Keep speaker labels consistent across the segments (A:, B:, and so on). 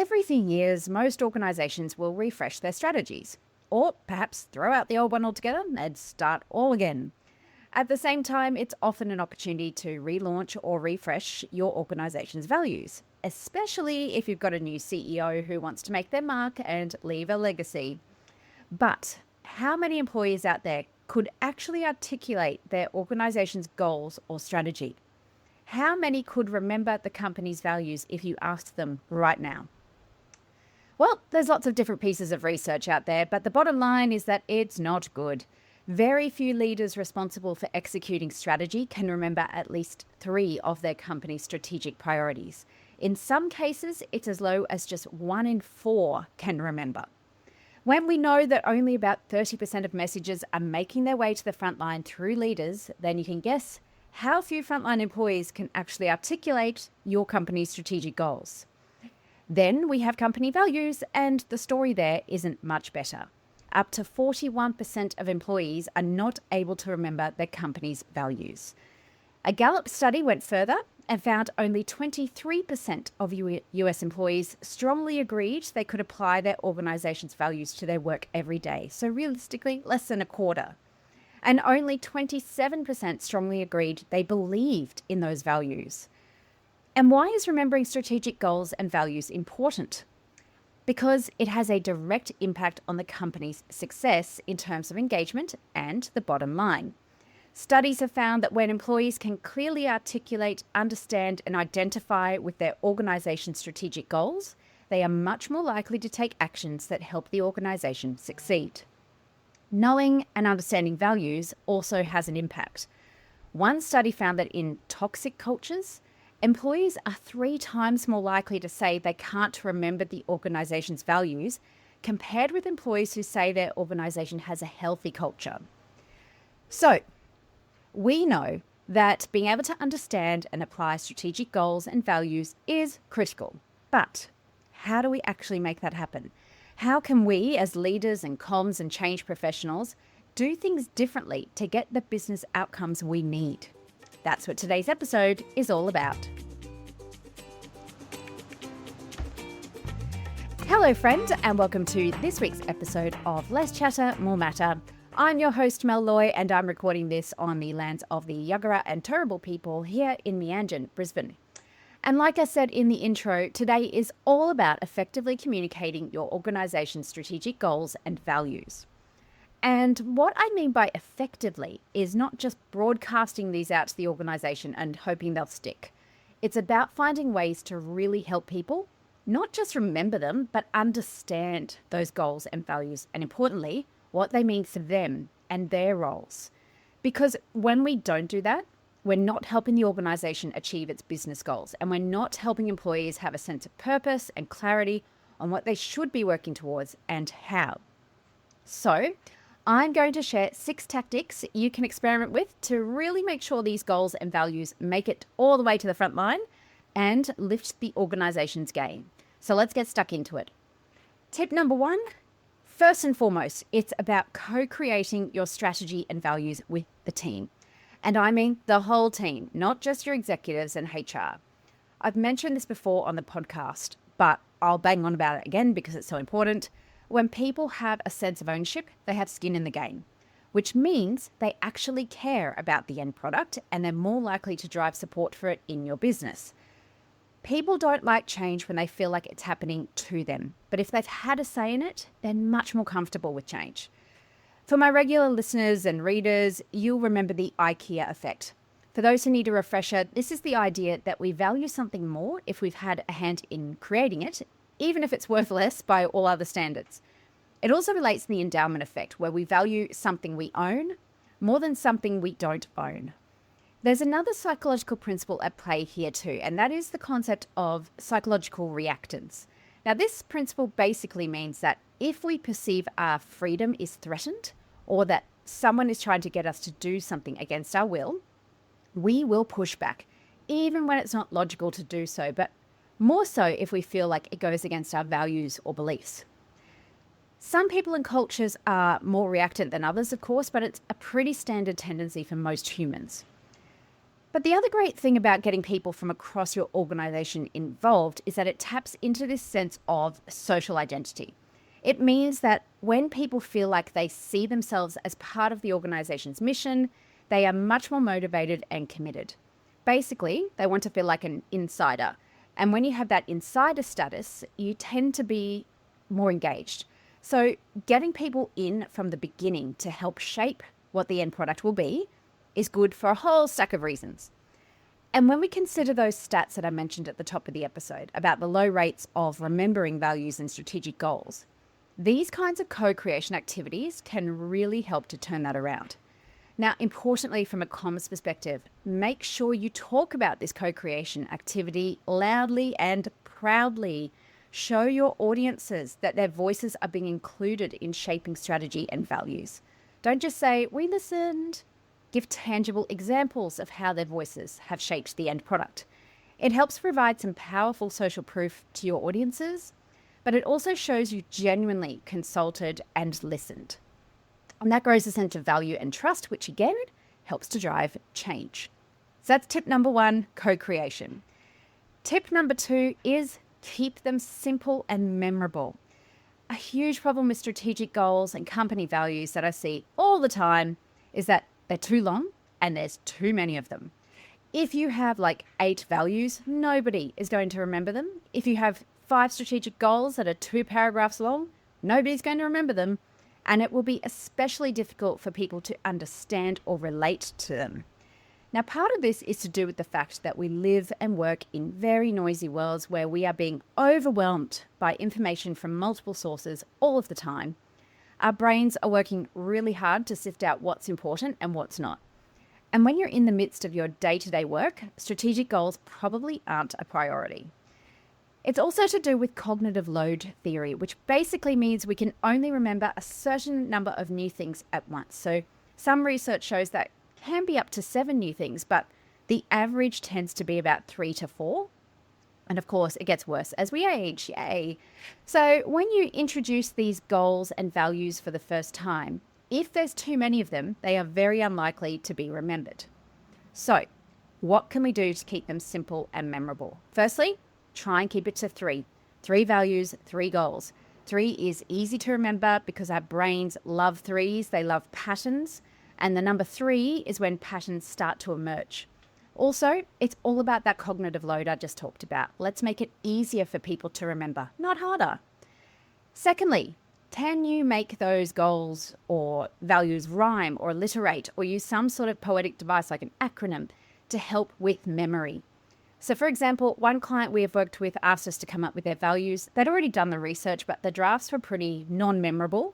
A: Every few years, most organisations will refresh their strategies, or perhaps throw out the old one altogether and start all again. At the same time, it's often an opportunity to relaunch or refresh your organisation's values, especially if you've got a new CEO who wants to make their mark and leave a legacy. But how many employees out there could actually articulate their organisation's goals or strategy? How many could remember the company's values if you asked them right now? Well, there's lots of different pieces of research out there, but the bottom line is that it's not good. Very few leaders responsible for executing strategy can remember at least 3 of their company's strategic priorities. In some cases, it's as low as just 1 in 4 can remember. When we know that only about 30% of messages are making their way to the front line through leaders, then you can guess how few frontline employees can actually articulate your company's strategic goals. Then we have company values, and the story there isn't much better. Up to 41% of employees are not able to remember their company's values. A Gallup study went further and found only 23% of US employees strongly agreed they could apply their organization's values to their work every day. So realistically, less than a quarter. And only 27% strongly agreed they believed in those values. And why is remembering strategic goals and values important? Because it has a direct impact on the company's success in terms of engagement and the bottom line. Studies have found that when employees can clearly articulate, understand, and identify with their organization's strategic goals, they are much more likely to take actions that help the organization succeed. Knowing and understanding values also has an impact. One study found that in toxic cultures, employees are 3 times more likely to say they can't remember the organization's values compared with employees who say their organization has a healthy culture. So, we know that being able to understand and apply strategic goals and values is critical. But how do we actually make that happen? How can we, as leaders and comms and change professionals, do things differently to get the business outcomes we need? That's what today's episode is all about. Hello, friend, and welcome to this week's episode of Less Chatter, More Matter. I'm your host, Mel Loy, and I'm recording this on the lands of the Yagara and Turrbal people here in Meanjin, Brisbane. And like I said in the intro, today is all about effectively communicating your organisation's strategic goals and values. And what I mean by effectively is not just broadcasting these out to the organisation and hoping they'll stick. It's about finding ways to really help people, not just remember them, but understand those goals and values, and importantly, what they mean for them and their roles. Because when we don't do that, we're not helping the organisation achieve its business goals, and we're not helping employees have a sense of purpose and clarity on what they should be working towards and how. So, I'm going to share 6 tactics you can experiment with to really make sure these goals and values make it all the way to the front line and lift the organisation's game. So let's get stuck into it. Tip number 1, first and foremost, it's about co-creating your strategy and values with the team. And I mean the whole team, not just your executives and HR. I've mentioned this before on the podcast, but I'll bang on about it again because it's so important. When people have a sense of ownership, they have skin in the game, which means they actually care about the end product and they're more likely to drive support for it in your business. People don't like change when they feel like it's happening to them, but if they've had a say in it, they're much more comfortable with change. For my regular listeners and readers, you'll remember the IKEA effect. For those who need a refresher, this is the idea that we value something more if we've had a hand in creating it, even if it's worth less by all other standards. It also relates to the endowment effect, where we value something we own more than something we don't own. There's another psychological principle at play here too, and that is the concept of psychological reactance. Now, this principle basically means that if we perceive our freedom is threatened, or that someone is trying to get us to do something against our will, we will push back, even when it's not logical to do so, but more so if we feel like it goes against our values or beliefs. Some people and cultures are more reactant than others, of course, but it's a pretty standard tendency for most humans. But the other great thing about getting people from across your organization involved is that it taps into this sense of social identity. It means that when people feel like they see themselves as part of the organization's mission, they are much more motivated and committed. Basically, they want to feel like an insider. And when you have that insider status, you tend to be more engaged. So getting people in from the beginning to help shape what the end product will be is good for a whole stack of reasons. And when we consider those stats that I mentioned at the top of the episode about the low rates of remembering values and strategic goals, these kinds of co-creation activities can really help to turn that around. Now, importantly, from a comms perspective, make sure you talk about this co-creation activity loudly and proudly. Show your audiences that their voices are being included in shaping strategy and values. Don't just say, "We listened." Give tangible examples of how their voices have shaped the end product. It helps provide some powerful social proof to your audiences, but it also shows you genuinely consulted and listened. And that grows a sense of value and trust, which again helps to drive change. So that's tip number 1, co-creation. Tip number 2 is keep them simple and memorable. A huge problem with strategic goals and company values that I see all the time is that they're too long and there's too many of them. If you have like 8 values, nobody is going to remember them. If you have 5 strategic goals that are 2 paragraphs long, nobody's going to remember them. And it will be especially difficult for people to understand or relate to them. Now, part of this is to do with the fact that we live and work in very noisy worlds where we are being overwhelmed by information from multiple sources all of the time. Our brains are working really hard to sift out what's important and what's not. And when you're in the midst of your day-to-day work, strategic goals probably aren't a priority. It's also to do with cognitive load theory, which basically means we can only remember a certain number of new things at once. So some research shows that can be up to 7 new things, but the average tends to be about 3 to 4. And of course, it gets worse as we age, yay. So when you introduce these goals and values for the first time, if there's too many of them, they are very unlikely to be remembered. So what can we do to keep them simple and memorable? Firstly, try and keep it to 3. 3 values, 3 goals. 3 is easy to remember because our brains love 3s, they love patterns. And the number 3 is when patterns start to emerge. Also, it's all about that cognitive load I just talked about. Let's make it easier for people to remember, not harder. Secondly, can you make those goals or values rhyme or alliterate or use some sort of poetic device like an acronym to help with memory? So for example, one client we have worked with asked us to come up with their values. They'd already done the research, but the drafts were pretty non-memorable.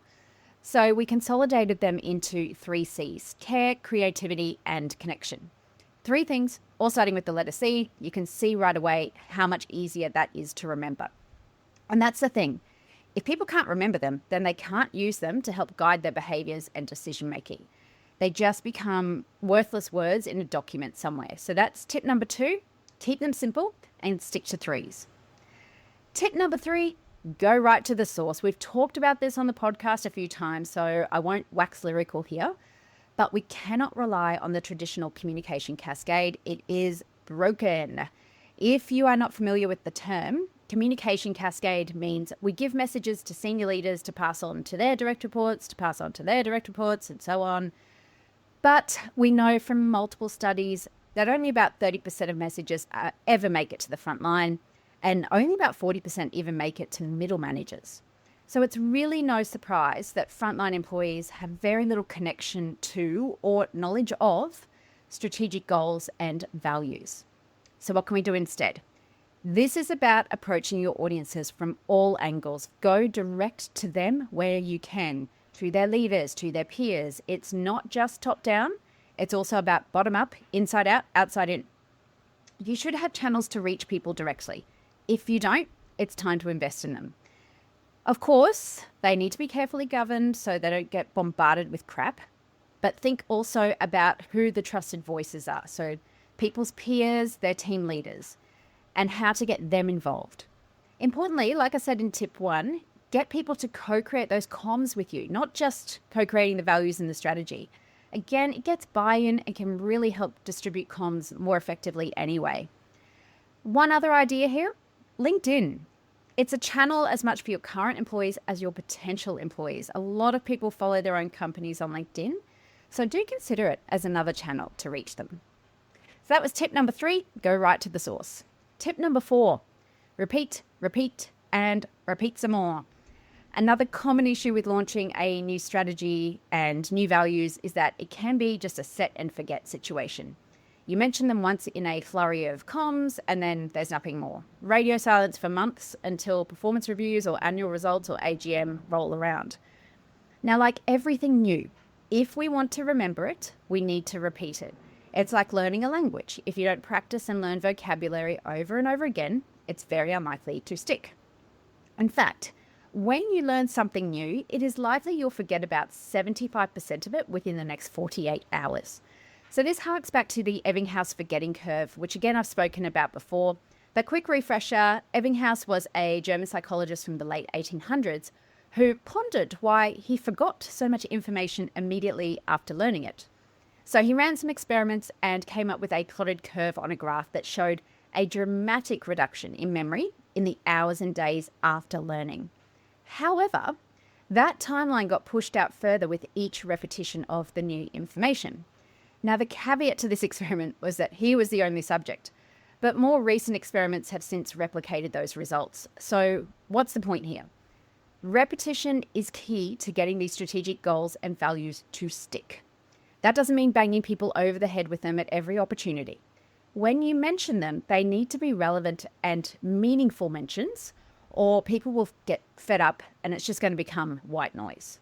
A: So we consolidated them into 3 C's: care, creativity, and connection. 3 things, all starting with the letter C. You can see right away how much easier that is to remember. And that's the thing. If people can't remember them, then they can't use them to help guide their behaviors and decision making. They just become worthless words in a document somewhere. So that's tip number 2. Keep them simple and stick to 3s. Tip number 3, go right to the source. We've talked about this on the podcast a few times, so I won't wax lyrical here, but we cannot rely on the traditional communication cascade. It is broken. If you are not familiar with the term, communication cascade means we give messages to senior leaders to pass on to their direct reports, to pass on to their direct reports, and so on. But we know from multiple studies that only about 30% of messages ever make it to the front line, and only about 40% even make it to middle managers. So it's really no surprise that frontline employees have very little connection to or knowledge of strategic goals and values. So what can we do instead? This is about approaching your audiences from all angles. Go direct to them where you can, to their leaders, to their peers. It's not just top down. It's also about bottom up, inside out, outside in. You should have channels to reach people directly. If you don't, it's time to invest in them. Of course, they need to be carefully governed so they don't get bombarded with crap. But think also about who the trusted voices are. So people's peers, their team leaders, and how to get them involved. Importantly, like I said in tip 1, get people to co-create those comms with you, not just co-creating the values and the strategy. Again, it gets buy-in and can really help distribute comms more effectively anyway. One other idea here, LinkedIn. It's a channel as much for your current employees as your potential employees. A lot of people follow their own companies on LinkedIn, so do consider it as another channel to reach them. So that was tip number 3, go right to the source. Tip number 4, repeat, repeat, and repeat some more. Another common issue with launching a new strategy and new values is that it can be just a set and forget situation. You mention them once in a flurry of comms and then there's nothing more. Radio silence for months until performance reviews or annual results or AGM roll around. Now, like everything new, if we want to remember it, we need to repeat it. It's like learning a language. If you don't practice and learn vocabulary over and over again, it's very unlikely to stick. In fact, when you learn something new, it is likely you'll forget about 75% of it within the next 48 hours. So this harks back to the Ebbinghaus forgetting curve, which again I've spoken about before. But quick refresher, Ebbinghaus was a German psychologist from the late 1800s who pondered why he forgot so much information immediately after learning it. So he ran some experiments and came up with a plotted curve on a graph that showed a dramatic reduction in memory in the hours and days after learning. However, that timeline got pushed out further with each repetition of the new information. Now, the caveat to this experiment was that he was the only subject, but more recent experiments have since replicated those results. So what's the point here? Repetition is key to getting these strategic goals and values to stick. That doesn't mean banging people over the head with them at every opportunity. When you mention them, they need to be relevant and meaningful mentions, or people will get fed up and it's just going to become white noise.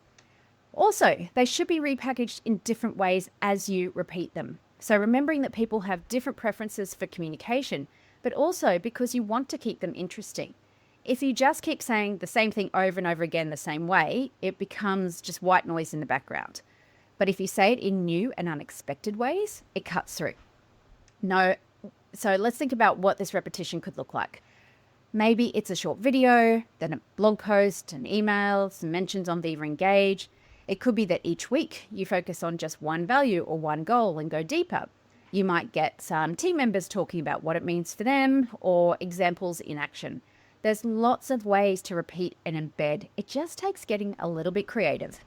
A: Also, they should be repackaged in different ways as you repeat them. So remembering that people have different preferences for communication, but also because you want to keep them interesting. If you just keep saying the same thing over and over again the same way, it becomes just white noise in the background. But if you say it in new and unexpected ways, it cuts through. So let's think about what this repetition could look like. Maybe it's a short video, then a blog post, an email, some mentions on Viva Engage. It could be that each week you focus on just one value or one goal and go deeper. You might get some team members talking about what it means for them or examples in action. There's lots of ways to repeat and embed. It just takes getting a little bit creative.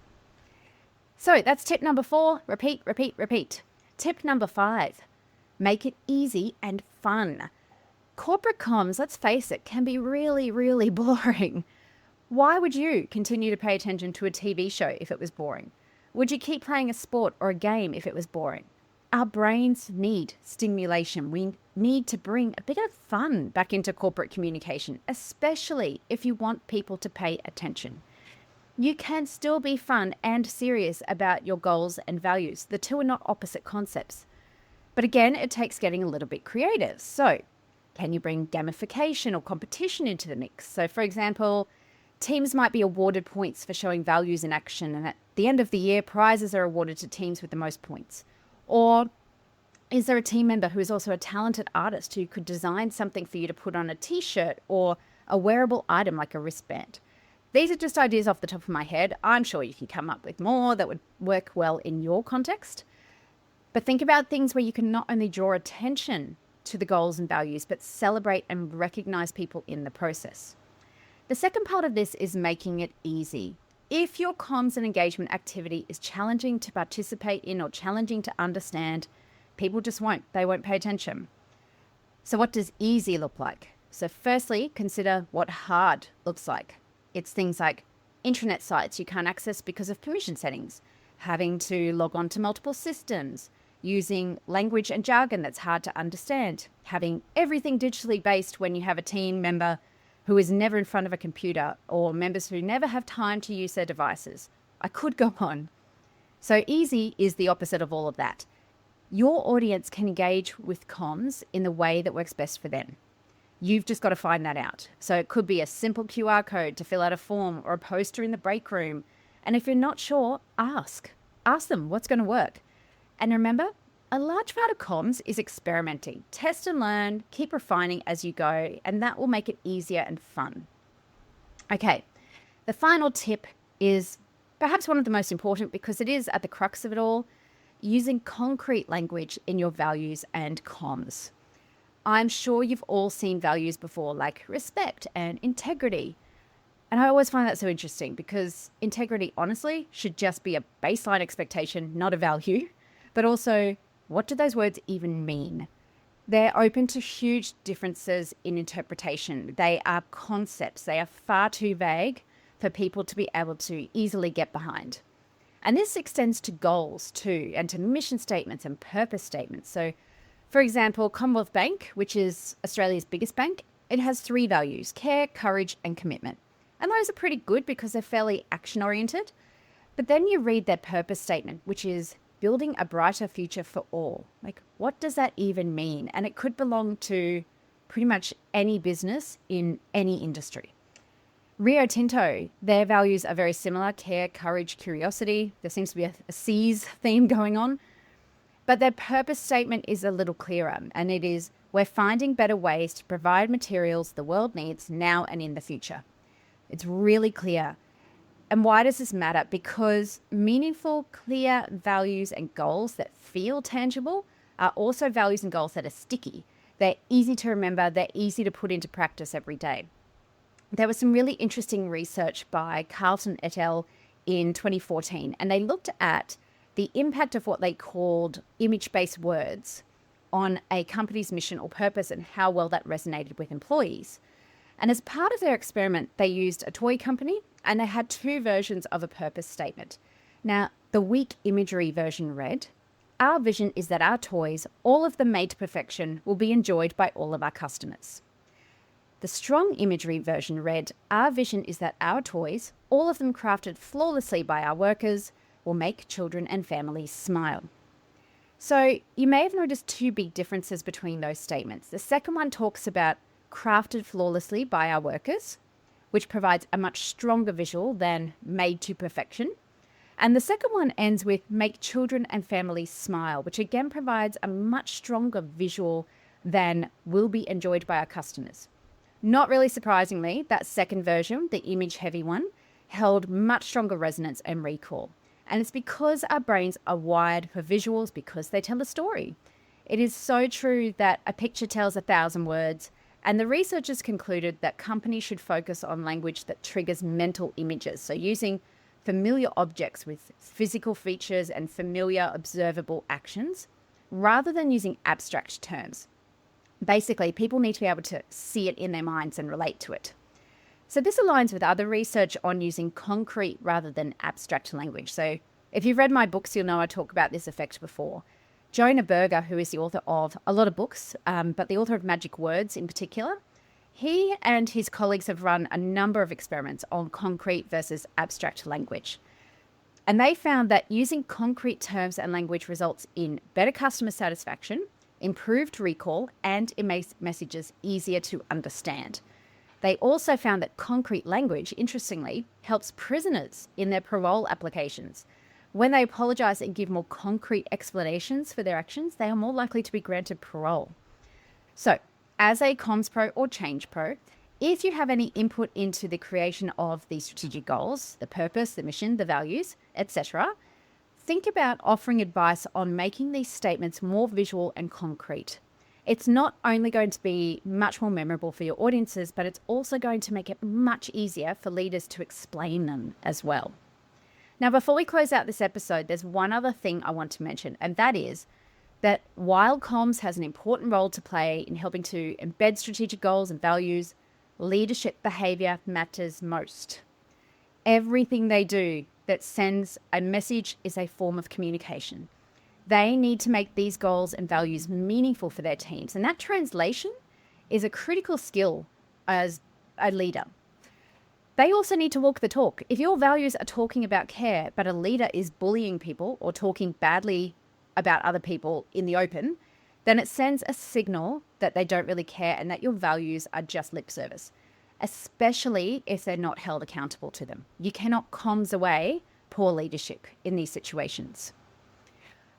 A: So that's tip number 4, repeat, repeat, repeat. Tip number 5, make it easy and fun. Corporate comms, let's face it, can be really, really boring. Why would you continue to pay attention to a TV show if it was boring? Would you keep playing a sport or a game if it was boring? Our brains need stimulation. We need to bring a bit of fun back into corporate communication, especially if you want people to pay attention. You can still be fun and serious about your goals and values. The two are not opposite concepts. But again, it takes getting a little bit creative. So, can you bring gamification or competition into the mix? So, for example, teams might be awarded points for showing values in action, and at the end of the year, prizes are awarded to teams with the most points. Or is there a team member who is also a talented artist who could design something for you to put on a t-shirt or a wearable item like a wristband? These are just ideas off the top of my head. I'm sure you can come up with more that would work well in your context. But think about things where you can not only draw attention to the goals and values, but celebrate and recognize people in the process. The second part of this is making it easy. If your comms and engagement activity is challenging to participate in or challenging to understand, people just won't. They won't pay attention. So what does easy look like? So firstly, consider what hard looks like. It's things like intranet sites you can't access because of permission settings, having to log on to multiple systems, using language and jargon that's hard to understand, having everything digitally based when you have a team member who is never in front of a computer, or members who never have time to use their devices. I could go on. So easy is the opposite of all of that. Your audience can engage with comms in the way that works best for them. You've just got to find that out. So it could be a simple QR code to fill out a form or a poster in the break room. And if you're not sure, ask. Ask them what's going to work. And remember, a large part of comms is experimenting. Test and learn, keep refining as you go, and that will make it easier and fun. Okay, the final tip is perhaps one of the most important because it is at the crux of it all. using concrete language in your values and comms. I'm sure you've all seen values before, like respect and integrity. And I always find that so interesting because integrity, honestly, should just be a baseline expectation, not a value. But also, what do those words even mean? They're open to huge differences in interpretation. They are concepts. They are far too vague for people to be able to easily get behind. And this extends to goals too, and to mission statements and purpose statements. So, for example, Commonwealth Bank, which is Australia's biggest bank, it has 3 values: care, courage, and commitment. And those are pretty good because they're fairly action-oriented. But then you read their purpose statement, which is building a brighter future for all. Like, what does that even mean? And it could belong to pretty much any business in any industry. Rio Tinto, their values are very similar: care, courage, curiosity. There seems to be a C's theme going on. But their purpose statement is a little clearer, and it is, we're finding better ways to provide materials the world needs now and in the future. It's really clear. And why does this matter? Because meaningful, clear values and goals that feel tangible are also values and goals that are sticky. They're easy to remember. They're easy to put into practice every day. There was some really interesting research by Carlton et al. In 2014, and they looked at the impact of what they called image-based words on a company's mission or purpose and how well that resonated with employees. And as part of their experiment, they used a toy company and they had 2 versions of a purpose statement. Now, the weak imagery version read, "Our vision is that our toys, all of them made to perfection, will be enjoyed by all of our customers." The strong imagery version read, "Our vision is that our toys, all of them crafted flawlessly by our workers, will make children and families smile." So you may have noticed 2 big differences between those statements. The second one talks about crafted flawlessly by our workers, which provides a much stronger visual than made to perfection. And the second one ends with make children and families smile, which again provides a much stronger visual than will be enjoyed by our customers. Not really surprisingly, that second version, the image-heavy one, held much stronger resonance and recall. And it's because our brains are wired for visuals because they tell a story. It is so true that a picture tells 1,000 words, and the researchers concluded that companies should focus on language that triggers mental images. So using familiar objects with physical features and familiar observable actions, rather than using abstract terms. Basically, people need to be able to see it in their minds and relate to it. So this aligns with other research on using concrete rather than abstract language. So if you've read my books, you'll know I talk about this effect before. Jonah Berger, who is the author of a lot of books, but the author of Magic Words in particular, he and his colleagues have run a number of experiments on concrete versus abstract language. And they found that using concrete terms and language results in better customer satisfaction, improved recall, and it makes messages easier to understand. They also found that concrete language, interestingly, helps prisoners in their parole applications. When they apologize and give more concrete explanations for their actions, they are more likely to be granted parole. So, as a comms pro or change pro, if you have any input into the creation of the strategic goals, the purpose, the mission, the values, etc., think about offering advice on making these statements more visual and concrete. It's not only going to be much more memorable for your audiences, but it's also going to make it much easier for leaders to explain them as well. Now, before we close out this episode, there's one other thing I want to mention, and that is that while comms has an important role to play in helping to embed strategic goals and values, leadership behavior matters most. Everything they do that sends a message is a form of communication. They need to make these goals and values meaningful for their teams. And that translation is a critical skill as a leader. They also need to walk the talk. If your values are talking about care, but a leader is bullying people or talking badly about other people in the open, then it sends a signal that they don't really care and that your values are just lip service, especially if they're not held accountable to them. You cannot comms away poor leadership in these situations.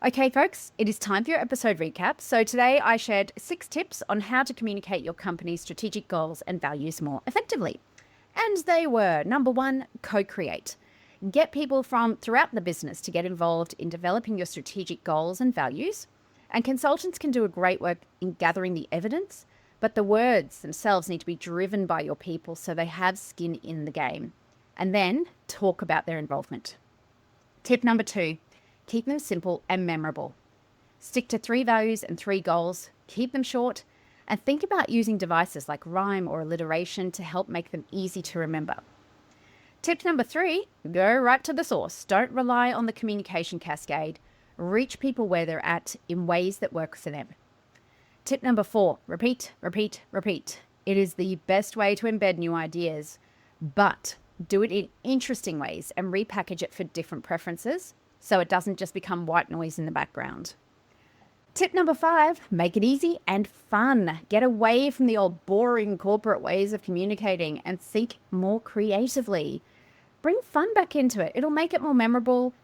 A: Okay, folks, it is time for your episode recap. So today I shared 6 tips on how to communicate your company's strategic goals and values more effectively. And they were, number 1, co-create. Get people from throughout the business to get involved in developing your strategic goals and values. And consultants can do a great work in gathering the evidence, but the words themselves need to be driven by your people so they have skin in the game. And then talk about their involvement. Tip number 2, keep them simple and memorable. Stick to 3 values and 3 goals, keep them short, and think about using devices like rhyme or alliteration to help make them easy to remember. Tip number 3, go right to the source. Don't rely on the communication cascade. Reach people where they're at in ways that work for them. Tip number 4, repeat, repeat, repeat. It is the best way to embed new ideas, but do it in interesting ways and repackage it for different preferences so it doesn't just become white noise in the background. Tip number 5, make it easy and fun. Get away from the old boring corporate ways of communicating and think more creatively. Bring fun back into it. It'll make it more memorable.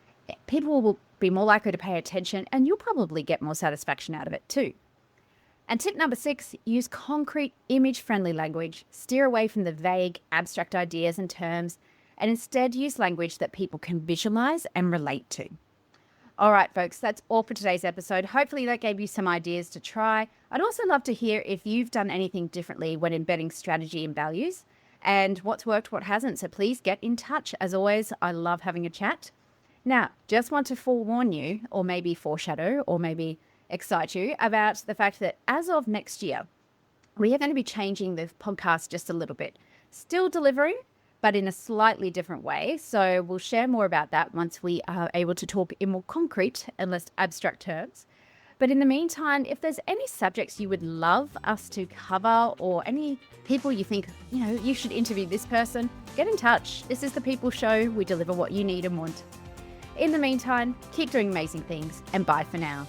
A: People will be more likely to pay attention and you'll probably get more satisfaction out of it too. And tip number 6, use concrete, image-friendly language. Steer away from the vague, abstract ideas and terms and instead use language that people can visualize and relate to. All right, folks, that's all for today's episode. Hopefully that gave you some ideas to try. I'd also love to hear if you've done anything differently when embedding strategy and values and what's worked, what hasn't. So please get in touch. As always, I love having a chat. Now, just want to forewarn you, or maybe foreshadow, or maybe excite you about the fact that as of next year, we are going to be changing the podcast just a little bit. Still delivering, but in a slightly different way. So we'll share more about that once we are able to talk in more concrete and less abstract terms. But in the meantime, if there's any subjects you would love us to cover or any people you think, you should interview this person, get in touch. This is the People Show. We deliver what you need and want. In the meantime, keep doing amazing things and bye for now.